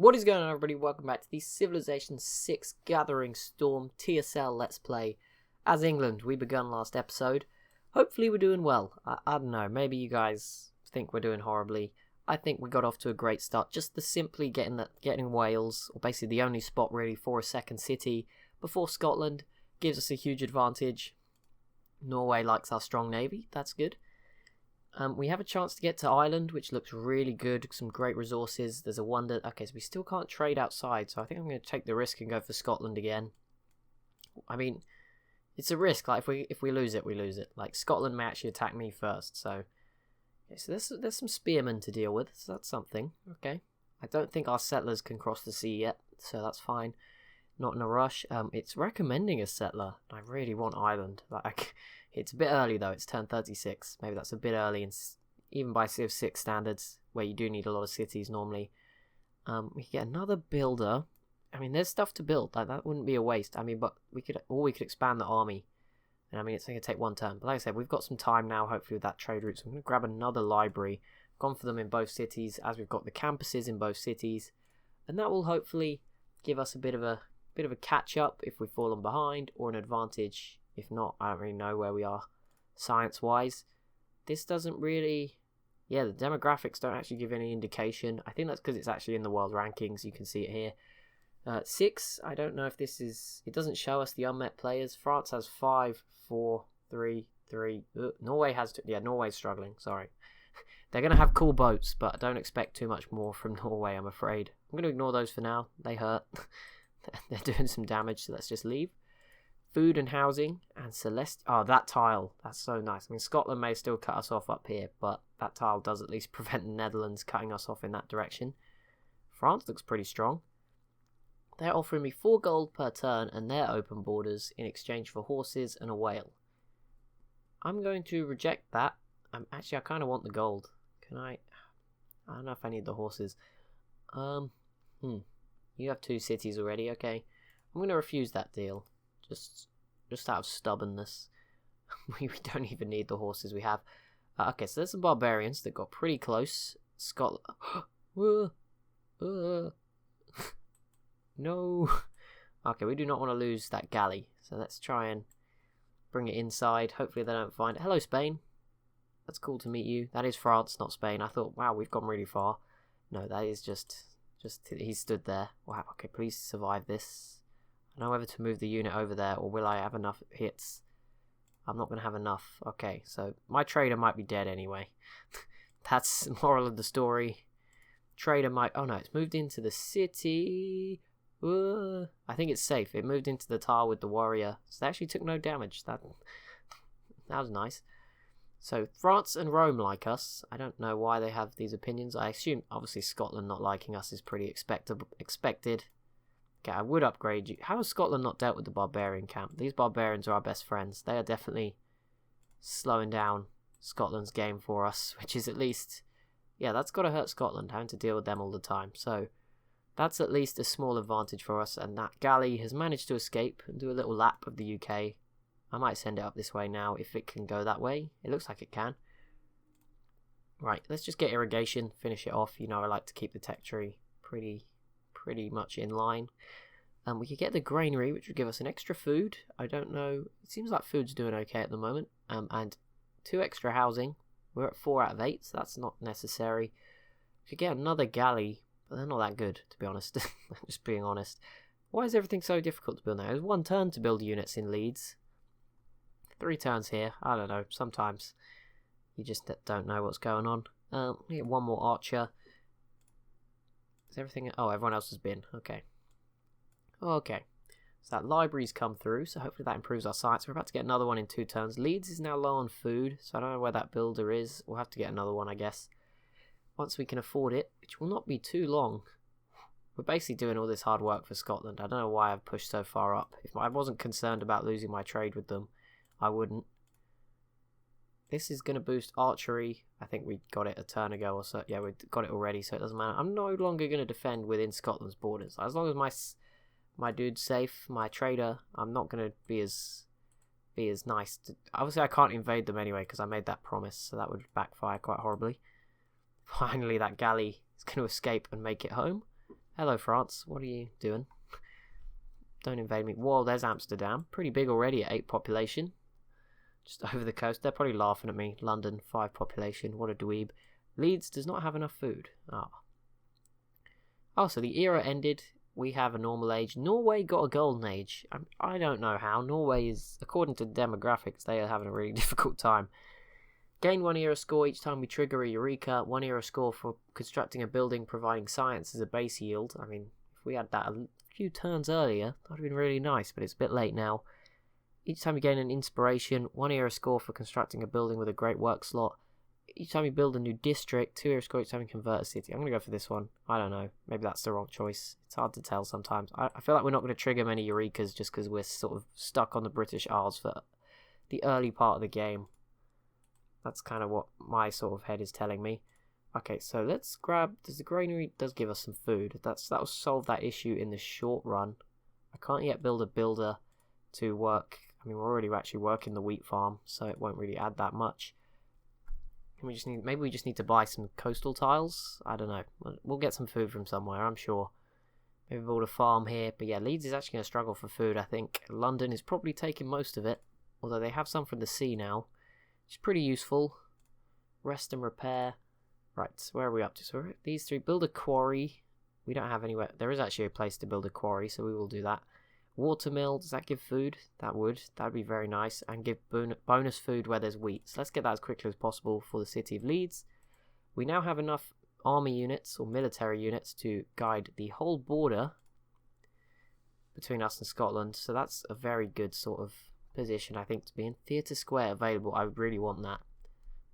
What is going on, everybody? Welcome back to the Civilization 6 Gathering Storm TSL Let's Play as England. We begun last episode. Hopefully we're doing well. I don't know, maybe you guys think we're doing horribly. I think we got off to a great start. Just the simply getting Wales, or basically the only spot really for a second city before Scotland, gives us a huge advantage. Norway likes our strong navy, that's good. We have a chance to get to Ireland, which looks really good. Some great resources. There's a wonder. Okay, so we still can't trade outside, so I think I'm going to take the risk and go for Scotland again. I mean, it's a risk. Like if we lose it, we lose it. Like Scotland may actually attack me first. So, okay, so there's some spearmen to deal with. So that's something. Okay, I don't think our settlers can cross the sea yet, so that's fine. Not in a rush. It's recommending a settler. I really want Ireland. Like. It's a bit early though, it's turn 36. Maybe that's a bit early, and even by Civ 6 standards, where you do need a lot of cities normally. We can get another builder. I mean, there's stuff to build, like that wouldn't be a waste. I mean, but we could expand the army. And I mean, it's going to take one turn. But like I said, we've got some time now, hopefully, with that trade route. So I'm going to grab another library. Gone for them in both cities, as we've got the campuses in both cities. And that will hopefully give us a bit of a catch-up if we've fallen behind, or an advantage. If not, I don't really know where we are science-wise. This doesn't really... Yeah, the demographics don't actually give any indication. I think that's because it's actually in the world rankings. You can see it here. 6, I don't know if this is... It doesn't show us the unmet players. France has 5, 4, 3, 3... Norway has... Yeah, Norway's struggling, sorry. They're going to have cool boats, but I don't expect too much more from Norway, I'm afraid. I'm going to ignore those for now. They hurt. They're doing some damage, so let's just leave. Food and housing and Oh, that tile. That's so nice. I mean, Scotland may still cut us off up here, but that tile does at least prevent the Netherlands cutting us off in that direction. France looks pretty strong. They're offering me 4 gold per turn and their open borders in exchange for horses and a whale. I'm going to reject that. Actually, I kind of want the gold. Can I? I don't know if I need the horses. You have 2 cities already. Okay. I'm going to refuse that deal. Just out of stubbornness. we don't even need the horses we have. Okay, so there's some barbarians that got pretty close. Scotland. No. Okay, we do not want to lose that galley. So let's try and bring it inside. Hopefully they don't find it. Hello, Spain. That's cool to meet you. That is France, not Spain. I thought, wow, we've gone really far. No, that is just he stood there. Wow, okay, please survive this. I don't know whether to move the unit over there, or will I have enough hits? I'm not going to have enough. Okay, so my trader might be dead anyway. That's the moral of the story. Trader might... Oh no, it's moved into the city. I think it's safe. It moved into the tile with the warrior. So they actually took no damage. That was nice. So France and Rome like us. I don't know why they have these opinions. I assume, obviously, Scotland not liking us is pretty expected. Okay, I would upgrade you. How has Scotland not dealt with the barbarian camp? These barbarians are our best friends. They are definitely slowing down Scotland's game for us, which is at least... Yeah, that's got to hurt Scotland, having to deal with them all the time. So that's at least a small advantage for us, and that galley has managed to escape and do a little lap of the UK. I might send it up this way now, if it can go that way. It looks like it can. Right, let's just get irrigation, finish it off. You know, I like to keep the tech tree pretty much in line. We could get the granary, which would give us an extra food. I don't know. It seems like food's doing okay at the moment. And 2 extra housing. We're at 4 out of 8, so that's not necessary. We could get another galley, but they're not that good, to be honest. Just being honest. Why is everything so difficult to build now? There's 1 turn to build units in Leeds. 3 turns here. I don't know. Sometimes you just don't know what's going on. We get 1 more archer. Is everything... Oh, everyone else has been. Okay. Okay. So that library's come through, so hopefully that improves our science. We're about to get another one in 2 turns. Leeds is now low on food, so I don't know where that builder is. We'll have to get another one, I guess. Once we can afford it, which will not be too long. We're basically doing all this hard work for Scotland. I don't know why I've pushed so far up. If I wasn't concerned about losing my trade with them, I wouldn't. This is going to boost archery. I think we got it a turn ago or so. Yeah, we got it already, so it doesn't matter. I'm no longer going to defend within Scotland's borders. As long as my dude's safe, my trader, I'm not going to be as nice. Obviously, I can't invade them anyway because I made that promise, so that would backfire quite horribly. Finally, that galley is going to escape and make it home. Hello, France. What are you doing? Don't invade me. Whoa, there's Amsterdam. Pretty big already at 8 population. Just over the coast. They're probably laughing at me. London, 5 population. What a dweeb. Leeds does not have enough food. Oh, so the era ended. We have a normal age. Norway got a golden age. I don't know how. Norway is, according to demographics, they are having a really difficult time. Gain 1 era score each time we trigger a Eureka. 1 era score for constructing a building providing science as a base yield. I mean, if we had that a few turns earlier, that would have been really nice, but it's a bit late now. Each time you gain an inspiration, 1 era score for constructing a building with a great work slot. Each time you build a new district, 2 era score each time you convert a city. I'm going to go for this one. I don't know. Maybe that's the wrong choice. It's hard to tell sometimes. I feel like we're not going to trigger many Eurekas just because we're sort of stuck on the British Isles for the early part of the game. That's kind of what my sort of head is telling me. Okay, so let's grab... Does the granary does give us some food. That will solve that issue in the short run. I can't yet build a builder to work. I mean, we're already actually working the wheat farm, so it won't really add that much. Maybe we just need to buy some coastal tiles. I don't know. We'll get some food from somewhere, I'm sure. Maybe build a farm here. But yeah, Leeds is actually going to struggle for food, I think. London is probably taking most of it, although they have some from the sea now, which is pretty useful. Rest and repair. Right, where are we up to? So these 3. Build a quarry. We don't have anywhere. There is actually a place to build a quarry, so we will do that. Watermill, does that give food? That would be very nice, and give bonus food where there's wheat. So let's get that as quickly as possible for the city of Leeds. We now have enough army units or military units to guide the whole border between us and Scotland, so that's a very good sort of position, I think, to be in. Theatre Square available. I really want that.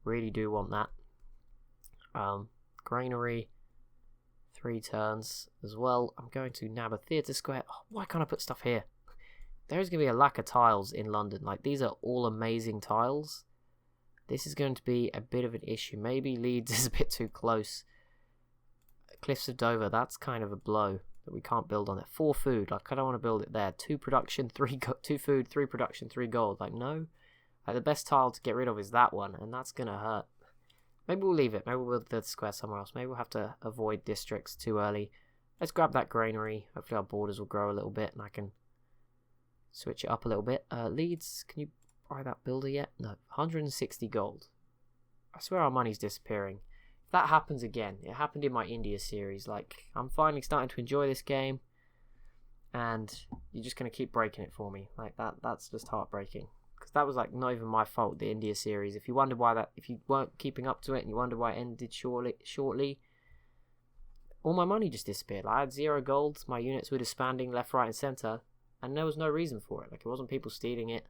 Really do want that. Granary, 3 turns as well. I'm going to nab a theatre square. Oh, why can't I put stuff here? There's going to be a lack of tiles in London. Like, these are all amazing tiles. This is going to be a bit of an issue. Maybe Leeds is a bit too close. Cliffs of Dover, that's kind of a blow that we can't build on it. 4 food, like, I don't want to build it there. 2 production, 2 food, 3 production, 3 gold. Like, no. Like, the best tile to get rid of is that one, and that's going to hurt. Maybe we'll leave it. Maybe we'll build the square somewhere else. Maybe we'll have to avoid districts too early. Let's grab that granary. Hopefully our borders will grow a little bit and I can switch it up a little bit. Leeds, can you buy that builder yet? No. 160 gold. I swear our money's disappearing. If that happens again, it happened in my India series. Like, I'm finally starting to enjoy this game and you're just going to keep breaking it for me. Like, that's just heartbreaking. Because that was like not even my fault, the India series. If you wonder why if you weren't keeping up to it and you wonder why it ended shortly, all my money just disappeared. Like, I had 0 gold, my units were disbanding left, right and centre, and there was no reason for it. Like, it wasn't people stealing it.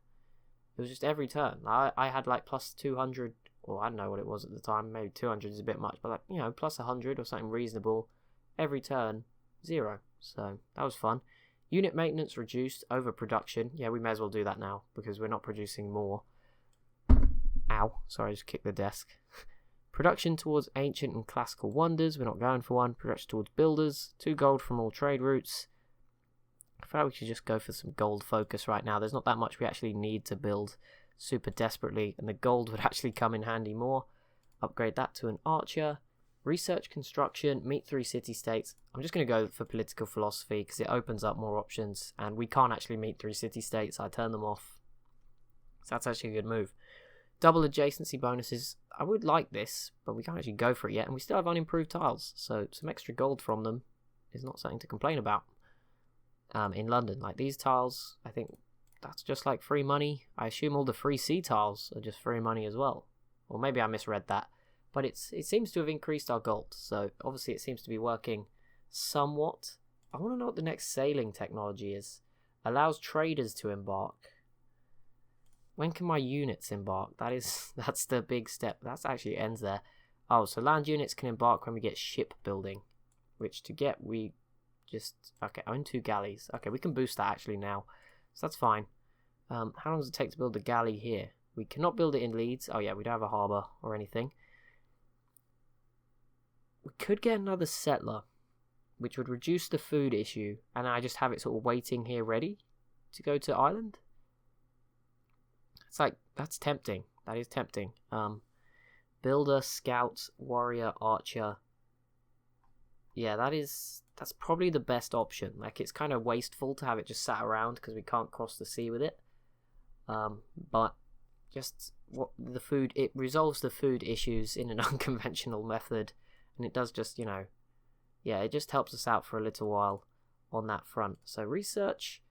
It was just every turn. I had like plus 200, or I don't know what it was at the time, maybe 200 is a bit much, but like, you know, plus 100 or something reasonable. Every turn, 0. So that was fun. Unit maintenance reduced, overproduction. Yeah, we may as well do that now because we're not producing more. Ow, sorry, I just kicked the desk. Production towards ancient and classical wonders. We're not going for one. Production towards builders. 2 gold from all trade routes. I feel like we should just go for some gold focus right now. There's not that much we actually need to build super desperately, and the gold would actually come in handy more. Upgrade that to an archer. Research construction, meet 3 city-states. I'm just going to go for political philosophy because it opens up more options, and we can't actually meet 3 city-states. I turn them off. So that's actually a good move. Double adjacency bonuses. I would like this, but we can't actually go for it yet, and we still have unimproved tiles, so some extra gold from them is not something to complain about. In London, like these tiles, I think that's just like free money. I assume all the free sea tiles are just free money as well. Or maybe I misread that. But it seems to have increased our gold, so obviously it seems to be working somewhat. I want to know what the next sailing technology is. Allows traders to embark. When can my units embark? That's the big step. That actually ends there. Oh, so land units can embark when we get shipbuilding, which to get we just... Okay, own 2 galleys. Okay, we can boost that actually now, so that's fine. How long does it take to build a galley here? We cannot build it in Leeds. Oh yeah, we don't have a harbour or anything. We could get another settler, which would reduce the food issue, and I just have it sort of waiting here ready to go to Ireland. It's like, that's tempting. That is tempting. Builder, scout, warrior, archer. Yeah, that is that's probably the best option. Like, it's kind of wasteful to have it just sat around because we can't cross the sea with it. But just what the food, it resolves the food issues in an unconventional method, and it does just, yeah, it just helps us out for a little while on that front. So research,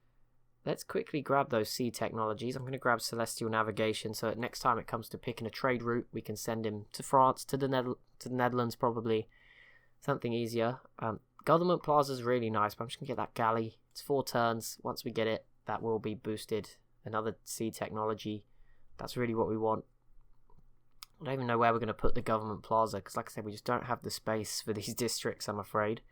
let's quickly grab those sea technologies. I'm going to grab celestial navigation, so that next time it comes to picking a trade route, we can send him to France, to the Netherlands probably, something easier. Government Plaza is really nice, but I'm just going to get that galley. It's 4 turns. Once we get it, that will be boosted. Another sea technology. That's really what we want. I don't even know where we're going to put the Government Plaza, because like I said, we just don't have the space for these districts, I'm afraid.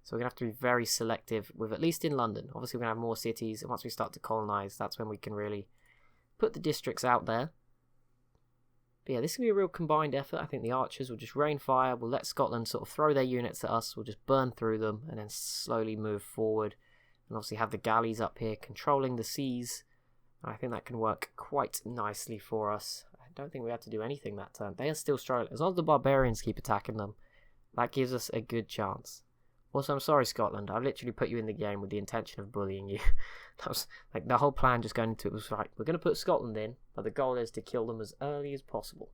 So we're going to have to be very selective with, at least in London. Obviously we're going to have more cities, and once we start to colonise, that's when we can really put the districts out there. But yeah, this is going to be a real combined effort. I think the archers will just rain fire, we'll let Scotland sort of throw their units at us, we'll just burn through them, and then slowly move forward. And obviously have the galleys up here controlling the seas. I think that can work quite nicely for us. I don't think we have to do anything that turn. They are still struggling. As long as the barbarians keep attacking them, that gives us a good chance. Also, I'm sorry, Scotland. I literally put you in the game with the intention of bullying you. That was like the whole plan just going into it was right. We're going to put Scotland in, but the goal is to kill them as early as possible.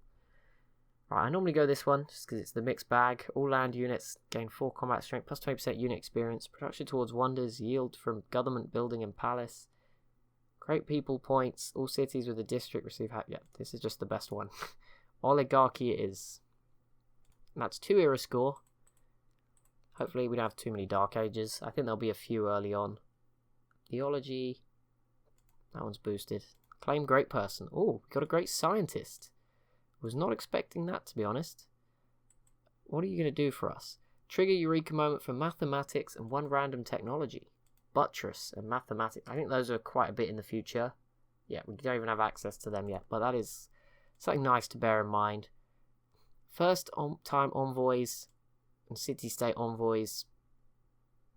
Right, I normally go this one just because it's the mixed bag. All land units gain 4 combat strength plus 20% unit experience. Production towards wonders, yield from government building and palace. Great people points. All cities with a district receive... Yeah, this is just the best one. Oligarchy it is. And that's 2 era score. Hopefully we don't have too many Dark Ages. I think there'll be a few early on. Theology. That one's boosted. Claim great person. Oh, we got a great scientist. Was not expecting that, to be honest. What are you going to do for us? Trigger Eureka moment for mathematics and 1 random technology. Buttress and mathematics. I think those are quite a bit in the future. Yeah, we don't even have access to them yet, but that is something nice to bear in mind. First time envoys and city-state envoys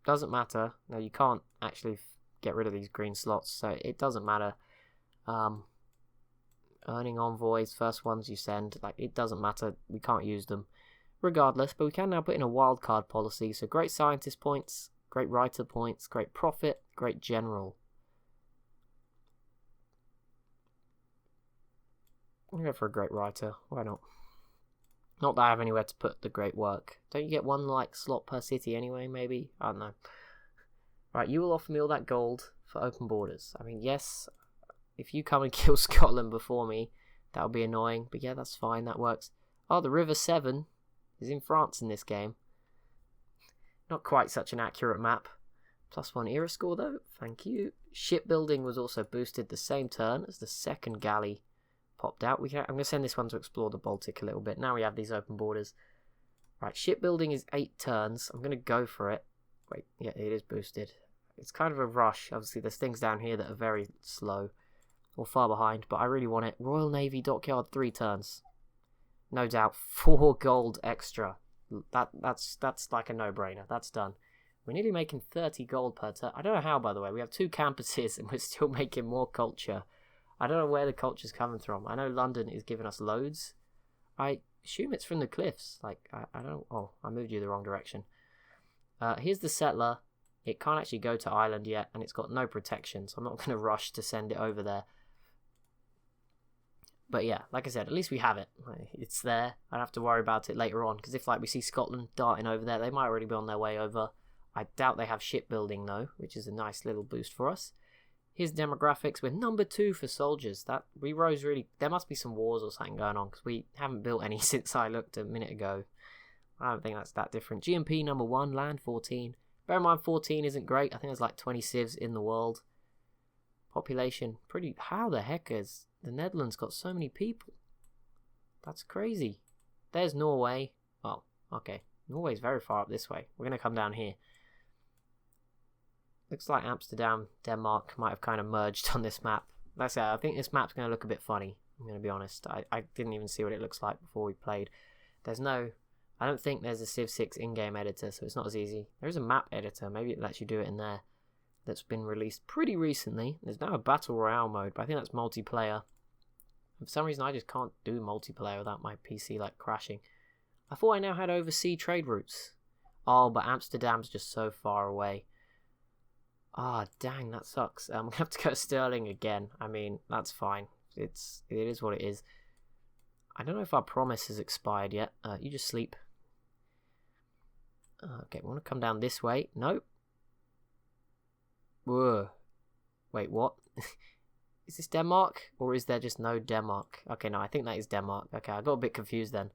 doesn't matter. Now, you can't actually get rid of these green slots, so it doesn't matter. Earning envoys, first ones you send, like, it doesn't matter. We can't use them regardless, but we can now put in a wildcard policy. So great scientist points, great writer points, great prophet, great general. I'm going to go for a great writer. Why not? Not that I have anywhere to put the great work. Don't you get 1 like slot per city anyway, maybe? I don't know. Right, you will offer me all that gold for open borders. I mean, yes, if you come and kill Scotland before me, that would be annoying. But yeah, that's fine, that works. Oh, the River Severn is in France in this game. Not quite such an accurate map. +1 era score though, thank you. Shipbuilding was also boosted the same turn as the second galley popped out. I'm going to send this one to explore the Baltic a little bit. Now we have these open borders. Right, shipbuilding is 8 turns. I'm going to go for it. Wait, yeah, it is boosted. It's kind of a rush. Obviously, there's things down here that are very slow or far behind, but I really want it. Royal Navy Dockyard, 3 turns. No doubt, 4 gold extra. That's like a no-brainer. That's done. We're nearly making 30 gold per turn. I don't know how, by the way. We have 2 campuses and we're still making more culture. I don't know where the culture's coming from. I know London is giving us loads. I assume it's from the cliffs. Like, I don't... Oh, I moved you the wrong direction. Here's the settler. It can't actually go to Ireland yet, and it's got no protection, so I'm not going to rush to send it over there. But yeah, like I said, at least we have it. It's there. I don't have to worry about it later on, because if like we see Scotland darting over there, they might already be on their way over. I doubt they have shipbuilding though, which is a nice little boost for us. Here's demographics. We're number 2 for soldiers. That we rose really... There must be some wars or something going on, because we haven't built any since I looked a minute ago. I don't think that's that different. GMP number 1, land 14. Bear in mind 14 isn't great. I think there's like 20 civs in the world. Population, pretty... How the heck has the Netherlands got so many people? That's crazy. There's Norway. Oh, okay. Norway's very far up this way. We're going to come down here. Looks like Amsterdam, Denmark might have kind of merged on this map. That's it. I think this map's going to look a bit funny. I'm going to be honest. I didn't even see what it looks like before we played. There's no... I don't think there's a Civ 6 in-game editor, so it's not as easy. There is a map editor. Maybe it lets you do it in there. That's been released pretty recently. There's now a Battle Royale mode, but I think that's multiplayer. For some reason, I just can't do multiplayer without my PC, like, crashing. I thought I now had overseas trade routes. Oh, but Amsterdam's just so far away. Ah, dang, that sucks. I'm gonna have to go to Sterling again. I mean, that's fine. It is what it is. I don't know if our promise has expired yet. You just sleep. Okay, we want to come down this way. Nope. Whoa. Wait, what? Is this Denmark? Or is there just no Denmark? Okay, no, I think that is Denmark. Okay, I got a bit confused then.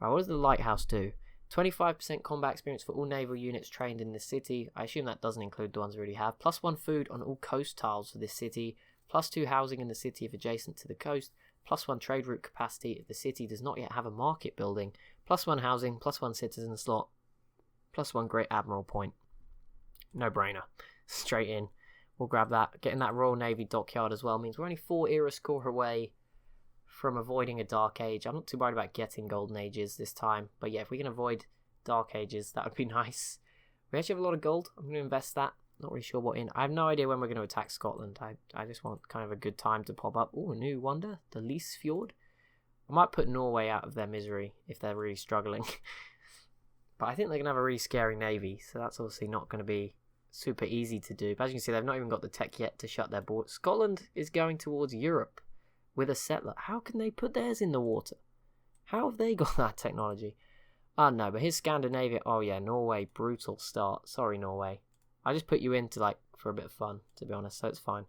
Right, what does the lighthouse do? 25% combat experience for all naval units trained in this city. I assume that doesn't include the ones we already have. +1 food on all coast tiles for this city. +2 housing in the city if adjacent to the coast. +1 trade route capacity if the city does not yet have a market building. +1 housing, +1 citizen slot. +1 Great Admiral point. No brainer. Straight in. We'll grab that. Getting that Royal Navy dockyard as well means we're only 4 era score away from avoiding a Dark Age. I'm not too worried about getting Golden Ages this time. But yeah, if we can avoid Dark Ages, that would be nice. We actually have a lot of gold. I'm going to invest that. Not really sure what in. I have no idea when we're going to attack Scotland. I just want kind of a good time to pop up. Oh, a new wonder. The Lys Fjord. I might put Norway out of their misery if they're really struggling. But I think they're going to have a really scary navy. So that's obviously not going to be super easy to do. But as you can see, they've not even got the tech yet to shut their board. Scotland is going towards Europe with a settler. How can they put theirs in the water? How have they got that technology? Oh no, but here's Scandinavia. Oh yeah, Norway, brutal start. Sorry, Norway. I just put you in to, like, for a bit of fun, to be honest, so it's fine.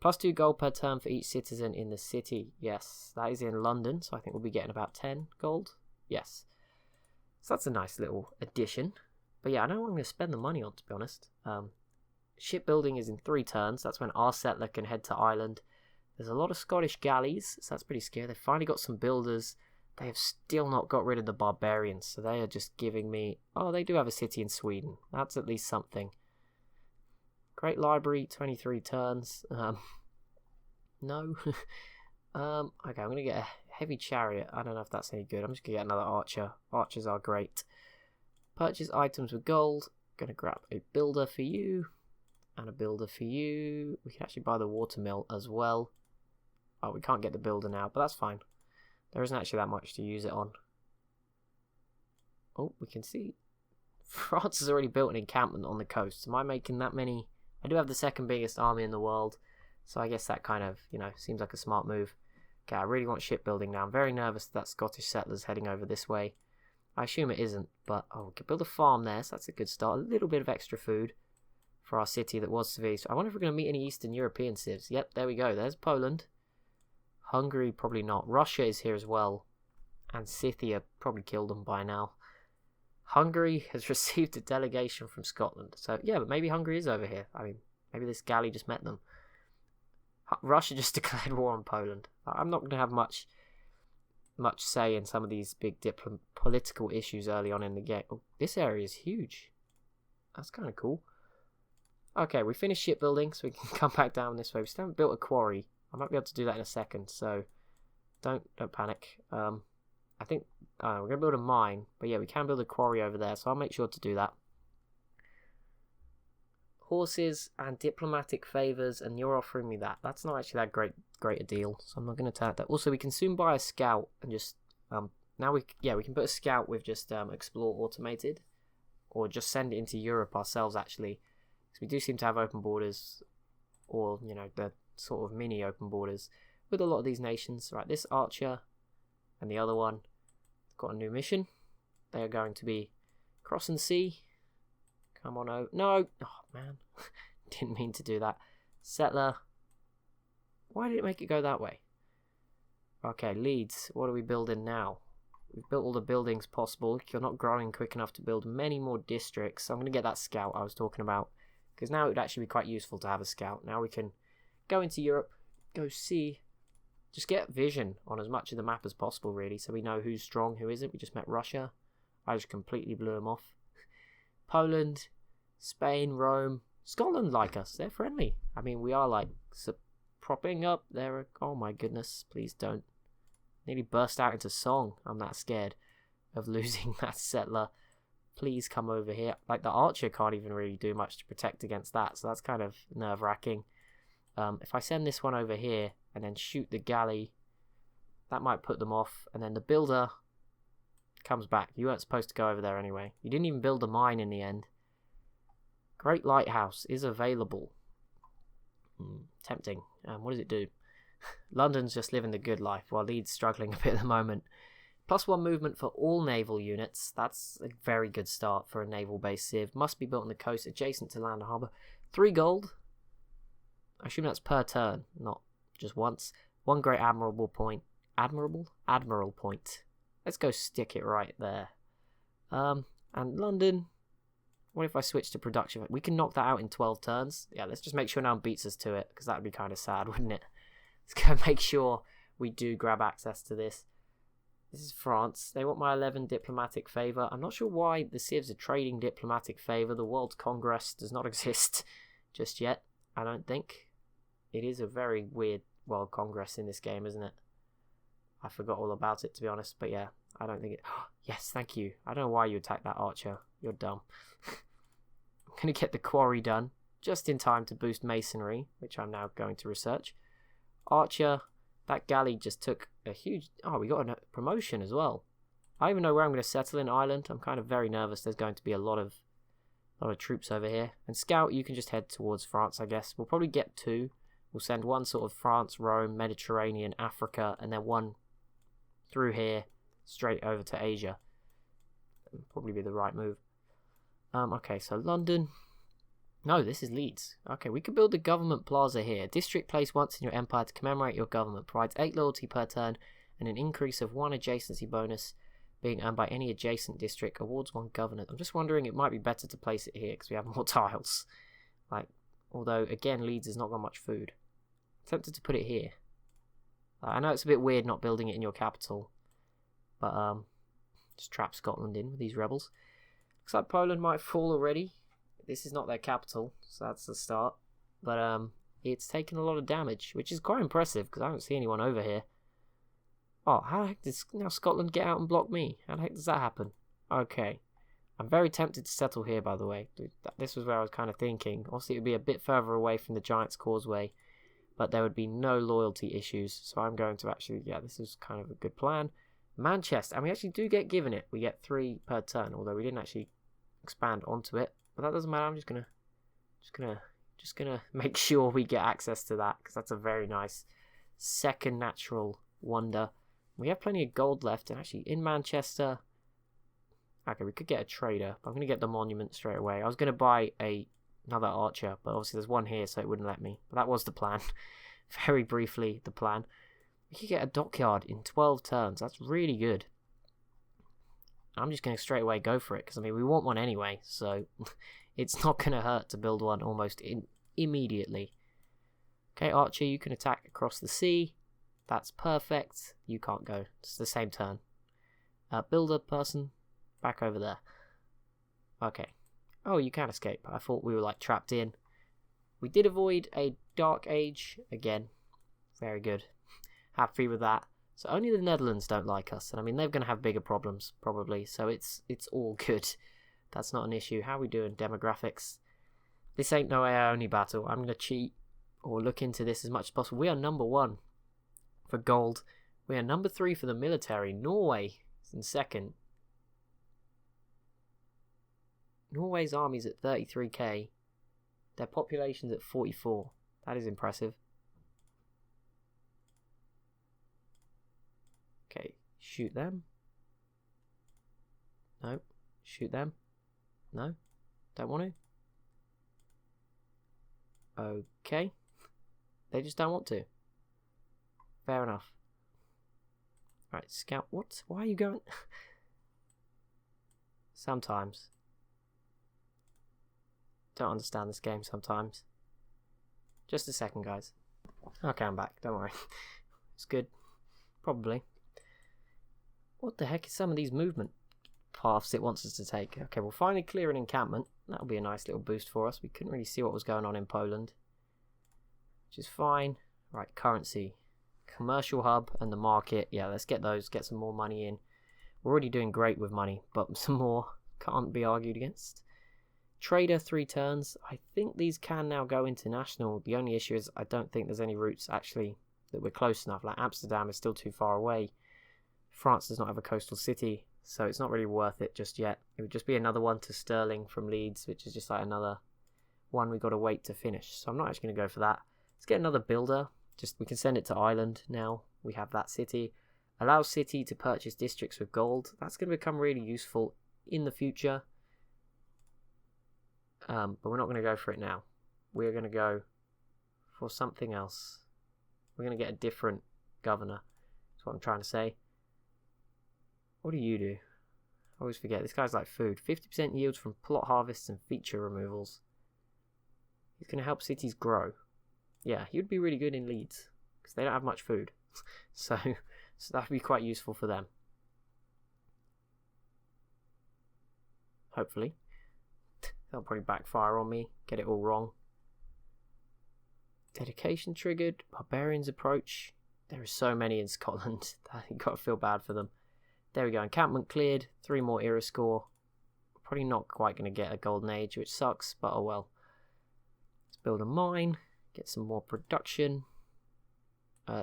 +2 gold per turn for each citizen in the city. Yes, that is in London, so I think we'll be getting about 10 gold. Yes. So that's a nice little addition. But yeah, I don't know what I'm going to spend the money on, to be honest. Shipbuilding is in 3 turns. That's when our settler can head to Ireland. There's a lot of Scottish galleys, so that's pretty scary. They've finally got some builders. They have still not got rid of the barbarians, so they are just giving me... Oh, they do have a city in Sweden. That's at least something. Great Library, 23 turns. No. Okay, I'm going to get a heavy chariot. I don't know if that's any good. I'm just going to get another archer. Archers are great. Purchase items with gold. Going to grab a builder for you. And a builder for you. We can actually buy the watermill as well. Oh, we can't get the builder now, but that's fine. There isn't actually that much to use it on. Oh, we can see. France has already built an encampment on the coast. Am I making that many? I do have the second biggest army in the world, so I guess that kind of, seems like a smart move. Okay, I really want shipbuilding now. I'm very nervous that Scottish settlers heading over this way. I assume it isn't, but we can build a farm there, so that's a good start. A little bit of extra food for our city that was severely. So I wonder if we're going to meet any Eastern European civs. Yep, there we go. There's Poland. Hungary, probably not. Russia is here as well. And Scythia probably killed them by now. Hungary has received a delegation from Scotland. So, yeah, but maybe Hungary is over here. I mean, maybe this galley just met them. Russia just declared war on Poland. I'm not going to have much say in some of these big political issues early on in the game. Oh, this area is huge. That's kind of cool. Okay, we finished shipbuilding, so we can come back down this way. We still haven't built a quarry. I might be able to do that in a second, so don't panic. I think we're going to build a mine, but yeah, we can build a quarry over there, so I'll make sure to do that. Horses and diplomatic favours, and you're offering me that. That's not actually that great a deal, so I'm not going to attack that. Also, we can soon buy a scout and just now we can put a scout with just explore automated, or just send it into Europe ourselves actually, because we do seem to have open borders, or the sort of mini open borders with a lot of these nations. Right, this archer and the other one got a new mission. They are going to be crossing the sea. Come on, oh no! Oh man, didn't mean to do that. Settler. Why did it make it go that way? Okay, Leeds. What are we building now? We've built all the buildings possible. You're not growing quick enough to build many more districts. So I'm going to get that scout I was talking about, because now it would actually be quite useful to have a scout. Now we can go into Europe, go see, just get vision on as much of the map as possible, really, so we know who's strong, who isn't. We just met Russia. I just completely blew them off. Poland, Spain, Rome, Scotland like us. They're friendly. I mean, we are like propping up their... Oh my goodness, please don't. Nearly burst out into song. I'm that scared of losing that settler. Please come over here. Like, the archer can't even really do much to protect against that, so that's kind of nerve-wracking. If I send this one over here and then shoot the galley, that might put them off. And then the builder, comes back. You weren't supposed to go over there anyway. You didn't even build a mine in the end. Great Lighthouse is available. Tempting. What does it do? London's just living the good life, while Leeds struggling a bit at the moment. +1 movement for all naval units. That's a very good start for a naval-based civ. Must be built on the coast, adjacent to land and harbour. 3 gold. I assume that's per turn, not just once. 1 great admirable point. Admiral point. Let's go stick it right there. And London. What if I switch to production? We can knock that out in 12 turns. Yeah, let's just make sure no one beats us to it, because that would be kind of sad, wouldn't it? Let's go make sure we do grab access to this. This is France. They want my 11 diplomatic favour. I'm not sure why the civs are trading diplomatic favour. The World Congress does not exist just yet, I don't think. It is a very weird World Congress in this game, isn't it? I forgot all about it, to be honest. But yeah, I don't think it... Yes, thank you. I don't know why you attacked that archer. You're dumb. I'm going to get the quarry done just in time to boost masonry, which I'm now going to research. Archer, that galley just took a huge... Oh, we got a promotion as well. I don't even know where I'm going to settle in Ireland. I'm kind of very nervous. There's going to be a lot of troops over here. And Scout, you can just head towards France, I guess. We'll probably get 2. We'll send 1 sort of France, Rome, Mediterranean, Africa, and then 1 through here, straight over to Asia. That'll probably be the right move. Okay, so London. No, this is Leeds. Okay, we could build the Government Plaza here. District placed once in your empire to commemorate your government. Provides 8 loyalty per turn and an increase of 1 adjacency bonus being earned by any adjacent district. Awards 1 governor. I'm just wondering, it might be better to place it here because we have more tiles. Although, again, Leeds has not got much food. I'm tempted to put it here. I know it's a bit weird not building it in your capital. But, just trap Scotland in with these rebels. Looks like Poland might fall already. This is not their capital, so that's the start. But it's taken a lot of damage, which is quite impressive because I don't see anyone over here. Oh, how the heck does now Scotland get out and block me? How the heck does that happen? Okay. I'm very tempted to settle here, by the way. This was where I was kind of thinking. Obviously, it would be a bit further away from the Giant's Causeway, but there would be no loyalty issues. So I'm going to actually, yeah, this is kind of a good plan. Manchester, and we actually do get given it. We get 3 per turn, although we didn't actually expand onto it. But that doesn't matter. I'm just gonna make sure we get access to that because that's a very nice second natural wonder. We have plenty of gold left, and actually in Manchester, okay, we could get a trader. But I'm gonna get the monument straight away. I was gonna buy another archer, but obviously there's one here, so it wouldn't let me. But that was the plan. Very briefly, the plan. We could get a dockyard in 12 turns. That's really good. I'm just going to straight away go for it, because, I mean, we want one anyway, so it's not going to hurt to build one almost immediately. Okay, Archer, you can attack across the sea. That's perfect. You can't go. It's the same turn. Builder person, back over there. Okay. Oh, you can escape. I thought we were, trapped in. We did avoid a Dark Age. Again, very good. Happy with that. So only the Netherlands don't like us, and I mean they're going to have bigger problems probably. So it's all good. That's not an issue. How are we doing demographics? This ain't no AI only battle. I'm going to cheat or look into this as much as possible. We are number 1 for gold. We are number 3 for the military. Norway is in second. Norway's army's at 33k. Their population's at 44. That is impressive. Okay, shoot them. No. Shoot them. No. Don't want to. Okay. They just don't want to. Fair enough. Right, scout. What? Why are you going? Sometimes. Don't understand this game sometimes. Just a second, guys. Okay, I'm back. Don't worry. It's good. Probably. What the heck is some of these movement paths it wants us to take? Okay, we'll finally clear an encampment. That'll be a nice little boost for us. We couldn't really see what was going on in Poland, which is fine. Right, currency. Commercial hub and the market. Yeah, let's get those. Get some more money in. We're already doing great with money, but some more can't be argued against. Trader 3 turns. I think these can now go international. The only issue is I don't think there's any routes actually that we're close enough. Like Amsterdam is still too far away. France does not have a coastal city, So it's not really worth it just yet. It would just be another one to Stirling from Leeds, which is just like another one we got to wait to finish. So I'm not actually going to go for that. Let's get another builder. Just we can send it to Ireland now. We have that city. Allow city to purchase districts with gold. That's going to become really useful in the future. But we're not going to go for it now. We're going to go for something else. We're going to get a different governor. That's what I'm trying to say. What do you do? I always forget. This guy's like food. 50% yields from plot harvests and feature removals. He's going to help cities grow. Yeah, he would be really good in Leeds. Because they don't have much food. so that would be quite useful for them. Hopefully. That'll probably backfire on me. Get it all wrong. Dedication triggered. Barbarians approach. There are so many in Scotland. You've got to feel bad for them. There we go. Encampment cleared. 3 more era score. Probably not quite going to get a golden age, which sucks, but oh well. Let's build a mine. Get some more production.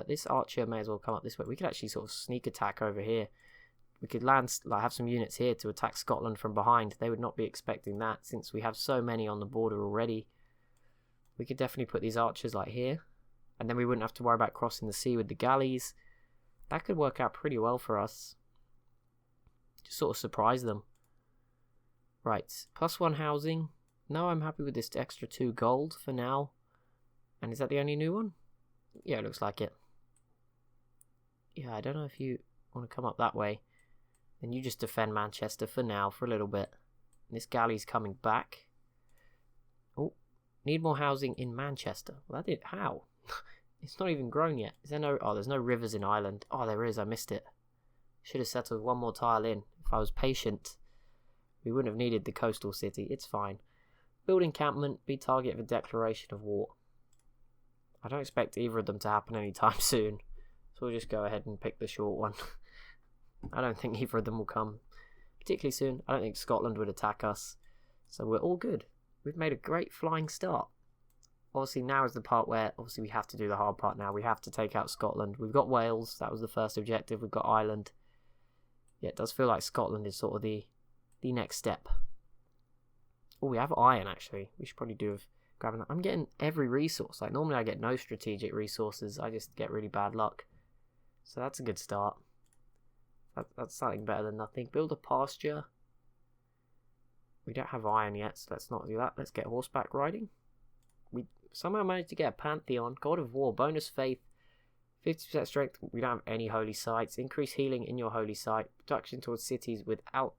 This archer may as well come up this way. We could actually sort of sneak attack over here. We could land, like, have some units here to attack Scotland from behind. They would not be expecting that since we have so many on the border already. We could definitely put these archers like here. And then we wouldn't have to worry about crossing the sea with the galleys. That could work out pretty well for us. Just sort of surprise them. Right, +1 housing. No, I'm happy with this extra 2 gold for now. And is that the only new one? Yeah, it looks like it. Yeah, I don't know if you want to come up that way. Then you just defend Manchester for now, for a little bit. And this galley's coming back. Oh, need more housing in Manchester. Well, that did. How? It's not even grown yet. Is there no... Oh, there's no rivers in Ireland. Oh, there is. I missed it. Should have settled 1 more tile in. If I was patient, we wouldn't have needed the coastal city. It's fine. Build encampment. Be target of a declaration of war. I don't expect either of them to happen anytime soon. So we'll just go ahead and pick the short one. I don't think either of them will come particularly soon. I don't think Scotland would attack us. So we're all good. We've made a great flying start. Obviously now is the part where obviously we have to do the hard part now. We have to take out Scotland. We've got Wales. That was the first objective. We've got Ireland. Yeah, it does feel like Scotland is sort of the next step. Oh, we have iron actually. We should probably do with grabbing that. I'm getting every resource. Like normally I get no strategic resources. I just get really bad luck. So that's a good start. That's something better than nothing. Build a pasture. We don't have iron yet, so let's not do that. Let's get horseback riding. We somehow managed to get a Pantheon. God of War. Bonus faith. 50% strength. We don't have any holy sites. Increase healing in your holy site. Production towards cities without...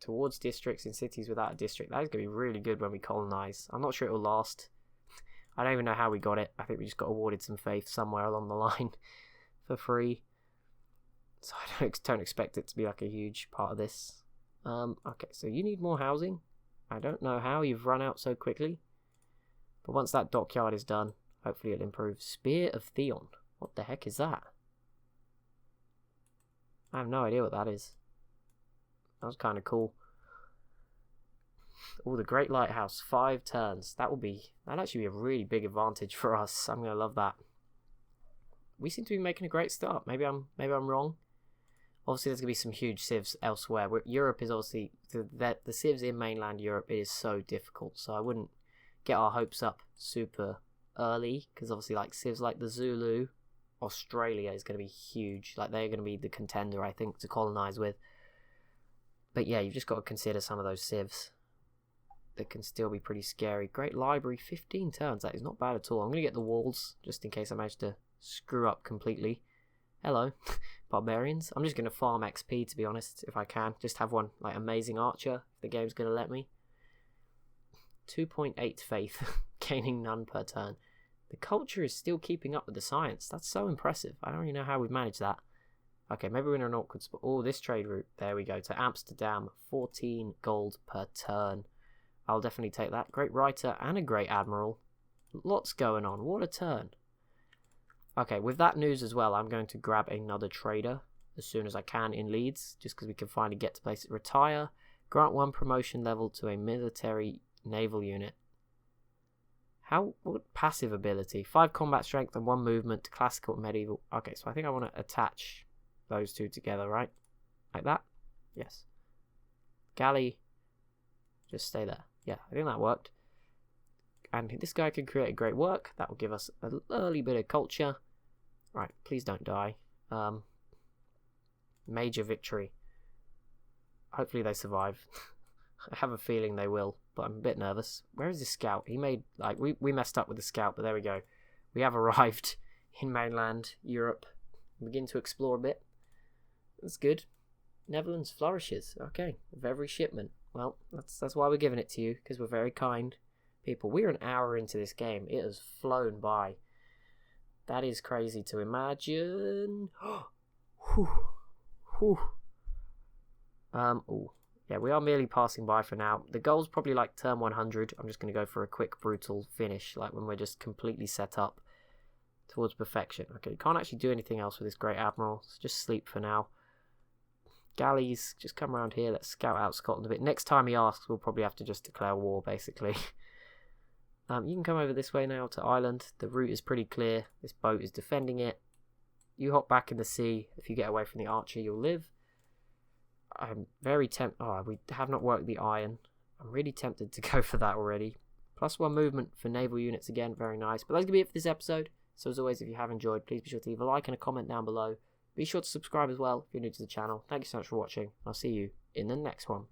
Towards districts in cities without a district. That is going to be really good when we colonize. I'm not sure it will last. I don't even know how we got it. I think we just got awarded some faith somewhere along the line for free. So I don't expect it to be like a huge part of this. Okay, so you need more housing. I don't know how you've run out so quickly. But once that dockyard is done, hopefully it'll improve. Spear of Theon. What the heck is that? I have no idea what that is. That was kind of cool. Oh, the Great Lighthouse. 5 turns. That'll actually be a really big advantage for us. I'm going to love that. We seem to be making a great start. Maybe I'm wrong. Obviously, there's going to be some huge civs elsewhere. Europe is obviously... The civs in mainland Europe, it is so difficult. So I wouldn't get our hopes up super early. Because obviously, like civs like the Zulu, Australia is going to be huge. Like, they're going to be the contender, I think, to colonize with. But yeah, you've just got to consider some of those civs. That can still be pretty scary. Great Library, 15 turns. That is not bad at all. I'm going to get the walls, just in case I manage to screw up completely. Hello, barbarians. I'm just going to farm XP, to be honest, if I can. Just have one, like, amazing archer, if the game's going to let me. 2.8 faith, gaining none per turn. The culture is still keeping up with the science. That's so impressive. I don't really know how we've managed that. Okay, maybe we're in an awkward spot. Oh, this trade route. There we go, to Amsterdam. 14 gold per turn. I'll definitely take that. Great writer and a great admiral. Lots going on. What a turn. Okay, with that news as well, I'm going to grab another trader as soon as I can in Leeds, just because we can finally get to places. Retire. Grant 1 promotion level to a military naval unit. What passive ability? 5 combat strength and 1 movement to classical and medieval. Okay, so I think I want to attach those two together, right? Like that. Yes. Galley. Just stay there. Yeah, I think that worked. And this guy can create a great work. That will give us an early bit of culture. Right, please don't die. Major victory. Hopefully they survive. I have a feeling they will, but I'm a bit nervous. Where is the scout? He made, like, we messed up with the scout, but there we go. We have arrived in mainland Europe. Begin to explore a bit. That's good. Netherlands flourishes. Okay, with every shipment. Well, that's why we're giving it to you, because we're very kind people. We're an hour into this game. It has flown by. That is crazy to imagine. Whew. Whew. Ooh. Yeah, we are merely passing by for now. The goal's probably like turn 100. I'm just going to go for a quick, brutal finish, like when we're just completely set up towards perfection. Okay, can't actually do anything else with this Great Admiral, so just sleep for now. Galleys, just come around here. Let's scout out Scotland a bit. Next time he asks, we'll probably have to just declare war, basically. You can come over this way now to Ireland. The route is pretty clear. This boat is defending it. You hop back in the sea. If you get away from the archer, you'll live. I'm very tempted. Oh, we have not worked the iron. I'm really tempted to go for that already. +1 movement for naval units again. Very nice. But that's going to be it for this episode. So as always, if you have enjoyed, please be sure to leave a like and a comment down below. Be sure to subscribe as well if you're new to the channel. Thank you so much for watching. I'll see you in the next one.